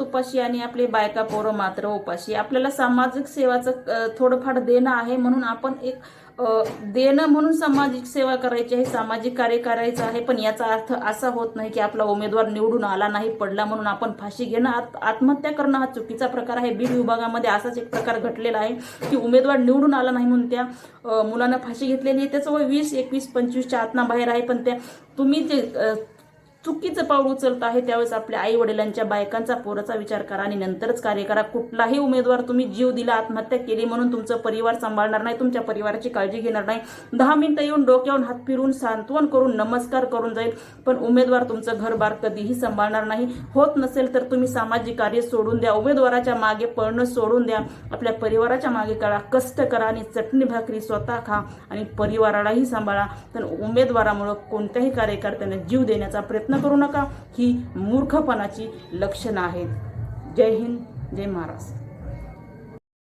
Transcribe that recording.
उपाशी आणि आपले बायका पोरं मात्र उपाशी. आपल्याला सामाजिक सेवाचं थोडंफार देणं आहे, म्हणून आपण एक देणं म्हणून सामाजिक सेवा करायची आहे, सामाजिक कार्य करायचं आहे. पण याचा अर्थ असा होत नाही की आपला उमेदवार निवडून आला नाही, पडला म्हणून आपण फाशी घेणं, आत्महत्या करणं हा चुकीचा प्रकार आहे. बीड विभागामध्ये असाच एक प्रकार घडलेला आहे की उमेदवार निवडून आला नाही म्हणून त्या मुलांना फाशी घेतलेली आहे. त्याचं वय 20, 21, 25च्या आतना बाहेर आहे. पण त्या तुम्ही जे चुकीचं पाऊल उचलत आहे त्यावेळेस आपल्या आई वडिलांच्या, बायकांचा, पोराचा विचार करा आणि नंतरच कार्य करा. कुठलाही उमेदवार तुम्ही जीव दिला, आत्महत्या केली म्हणून तुमचं परिवार सांभाळणार नाही, तुमच्या परिवाराची काळजी घेणार नाही. 10 मिनिटं येऊन डोक्यावरून हात फिरून सांत्वन करून नमस्कार करून जाईल, पण उमेदवार तुमचं घरबार कधीही सांभाळणार नाही. होत नसेल तर तुम्ही सामाजिक कार्य सोडून द्या, उमेदवाराच्या मागे पळणं सोडून द्या, आपल्या परिवाराच्या मागे करा, कष्ट करा आणि चटणी भाकरी स्वतः खा आणि परिवारालाही सांभाळा. पण उमेदवारामुळे कोणत्याही कार्यकर्त्याने जीव देण्याचा प्रयत्न करू नका. ही मूर्खपणाची लक्षणं आहेत. जय हिंद, जय महाराष्ट्र.